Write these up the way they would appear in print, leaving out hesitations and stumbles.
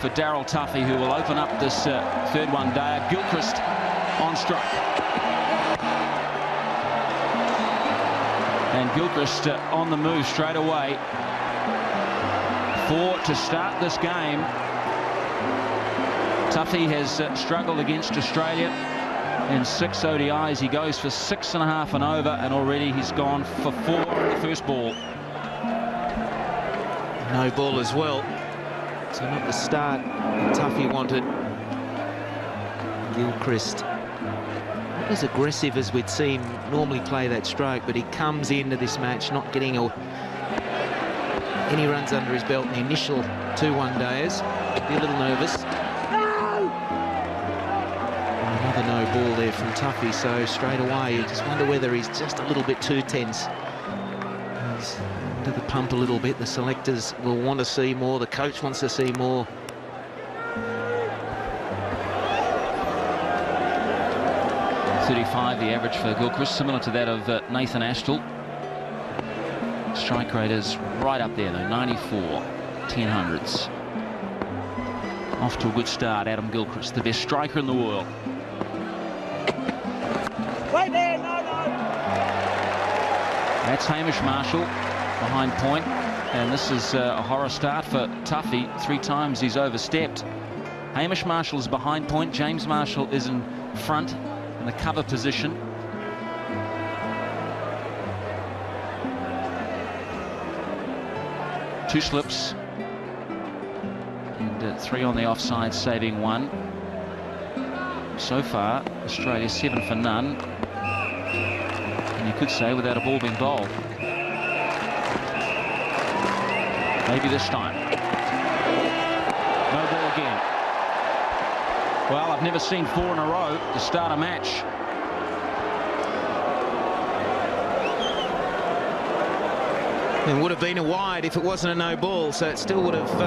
for Daryl Tuffy, who will open up this third one-dayer. Gilchrist on strike. And Gilchrist on the move straight away. 4 to start this game. Tuffy has struggled against Australia in 6 ODIs. He goes for 6.5 and over, and already he's gone for 4 on the first ball. No ball as well. So not the start Tuffy wanted. Gilchrist not as aggressive as we'd seen normally play that stroke, but he comes into this match not getting any runs under his belt in the initial 2 one-dayers. Be a little nervous. Another no ball there from Tuffy, so straight away you just wonder whether he's just a little bit too tense. He's under the pump a little bit. The selectors will want to see more. The coach wants to see more. .35 the average for Gilchrist, similar to that of Nathan Astle. Strike rate is right up there though, 94 1000s. Off to a good start, Adam Gilchrist, the best striker in the world. Wait there, no. That's Hamish Marshall behind point, and this is a horror start for Tuffy. 3 times he's overstepped. Hamish Marshall is behind point, James Marshall is in front in the cover position. Two slips and 3 on the offside, saving 1. So far Australia 7 for none, and you could say without a ball being bowled. Maybe this time. No ball again. Well, I've never seen 4 in a row to start a match. It would have been a wide if it wasn't a no ball, so it still would have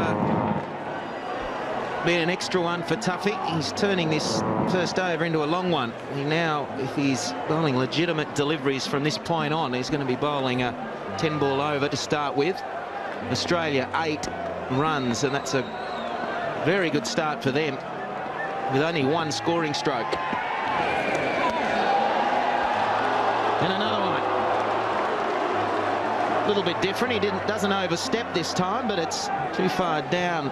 been an extra one for Tuffy. He's turning this first over into a long one. Now, if he's bowling legitimate deliveries from this point on, he's going to be bowling a 10-ball over to start with. Australia 8 runs, and that's a very good start for them, with only 1 scoring stroke. And another one. A little bit different. He doesn't overstep this time, but it's too far down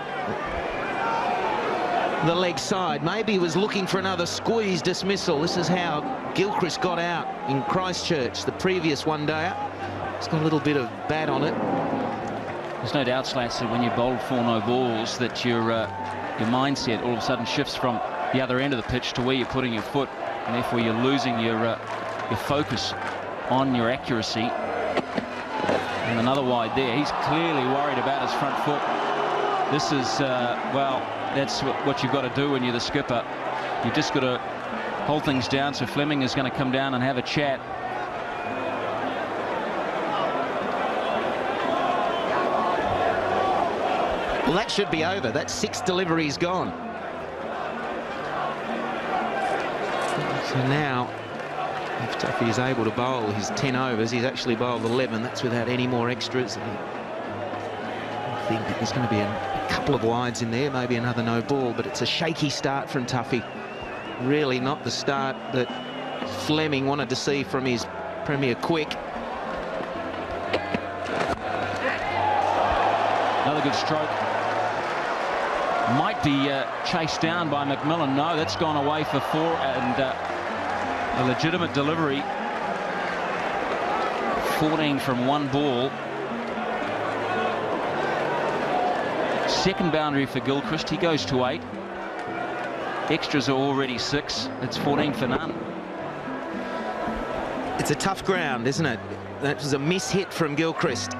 the leg side. Maybe he was looking for another squeeze dismissal. This is how Gilchrist got out in Christchurch, the previous one-dayer. It's got a little bit of bat on it. There's no doubt, Slats, that when you bowl 4 no balls, that your mindset all of a sudden shifts from the other end of the pitch to where you're putting your foot, and therefore you're losing your focus on your accuracy. And another wide there. He's clearly worried about his front foot. This is, well, that's what you've got to do when you're the skipper. You've just got to hold things down. So Fleming is going to come down and have a chat. Well, that should be over. That's 6 deliveries gone. So now, if Tuffy is able to bowl his 10 overs, he's actually bowled 11. That's without any more extras. I think that there's going to be a couple of wides in there, maybe another no ball, but it's a shaky start from Tuffy. Really not the start that Fleming wanted to see from his Premier Quick. Another good stroke. Might be chased down by McMillan. No, that's gone away for 4, and a legitimate delivery. 14 from 1 ball. Second boundary for Gilchrist. He goes to 8. Extras are already 6. It's 14 for none. It's a tough ground, isn't it? That was a miss-hit from Gilchrist.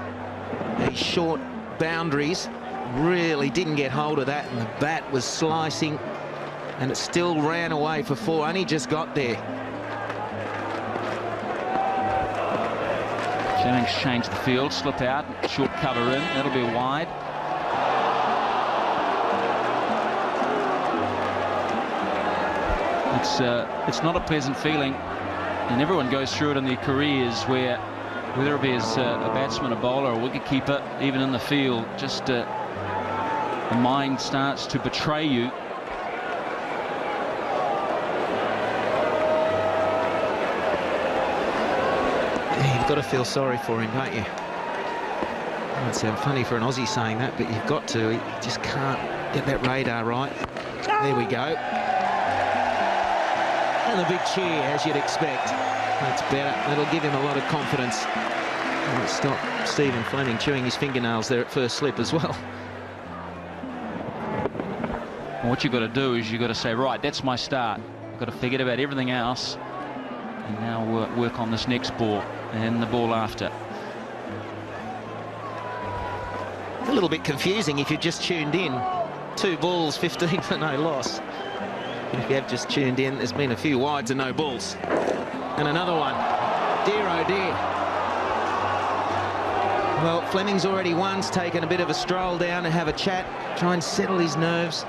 These short boundaries really didn't get hold of that, and the bat was slicing, and it still ran away for 4. Only just got there. Jennings changed the field, slip out, short cover in. That'll be wide. It's not a pleasant feeling, and everyone goes through it in their careers, where whether it be as a batsman, a bowler, a wicketkeeper, even in the field, just the mind starts to betray you. You've got to feel sorry for him, don't you? It might sound funny for an Aussie saying that, but you've got to. He just can't get that radar right. There we go. And a big cheer, as you'd expect. That's better. That'll give him a lot of confidence. Might stop Stephen Fleming chewing his fingernails there at first slip as well. And what you've got to do is you've got to say, right, that's my start. I've got to forget about everything else and now work on this next ball and the ball after. A little bit confusing if you've just tuned in. 2 balls, 15 for no loss. And if you have just tuned in, there's been a few wides and no balls. And another one. Dear, oh dear. Well, Fleming's already once taken a bit of a stroll down and have a chat, try and settle his nerves,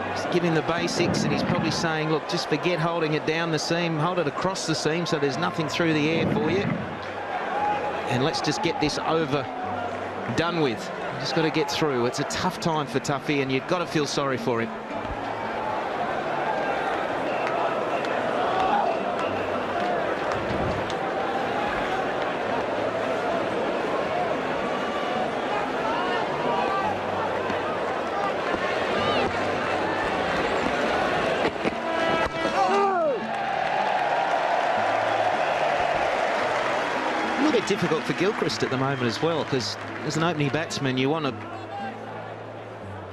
just give him the basics, and he's probably saying, look, just forget holding it down the seam, hold it across the seam so there's nothing through the air for you. And let's just get this over, done with. You just got to get through. It's a tough time for Tuffy, and you've got to feel sorry for him. Difficult for Gilchrist at the moment as well, because as an opening batsman you want to,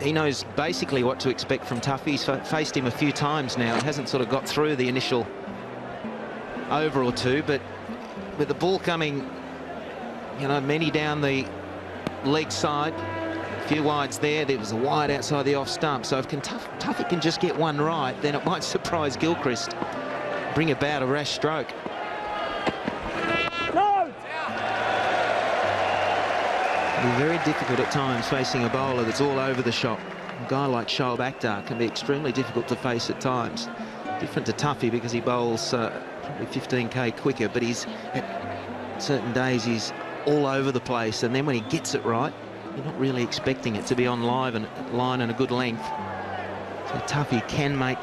he knows basically what to expect from Tuffy. He's faced him a few times now and hasn't sort of got through the initial over or two, but with the ball coming, you know, many down the leg side, a few wides there was a wide outside the off stump, so if Tuffy can just get one right, then it might surprise Gilchrist, bring about a rash stroke. Very difficult at times facing a bowler that's all over the shop. A guy like Shoaib Akhtar can be extremely difficult to face at times. Different to Tuffy because he bowls probably 15k quicker, but he's at certain days he's all over the place, and then when he gets it right, you're not really expecting it to be on line and a good length. So Tuffy can make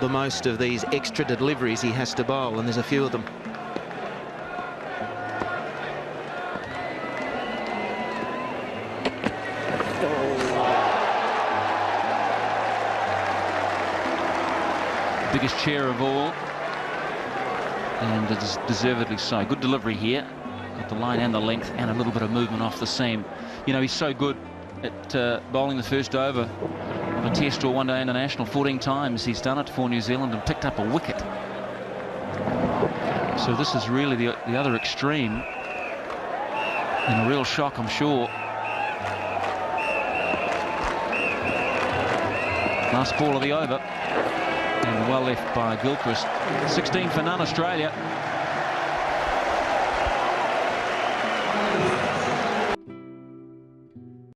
the most of these extra deliveries he has to bowl, and there's a few of them. Biggest chair of all, and it is deservedly so. Good delivery here, got the line and the length and a little bit of movement off the seam. You know, he's so good at bowling the first over of a test or one-day international. 14 times he's done it for New Zealand and picked up a wicket. So this is really the other extreme, and a real shock, I'm sure. Last ball of the over. And well left by Gilchrist. 16 for none, Australia.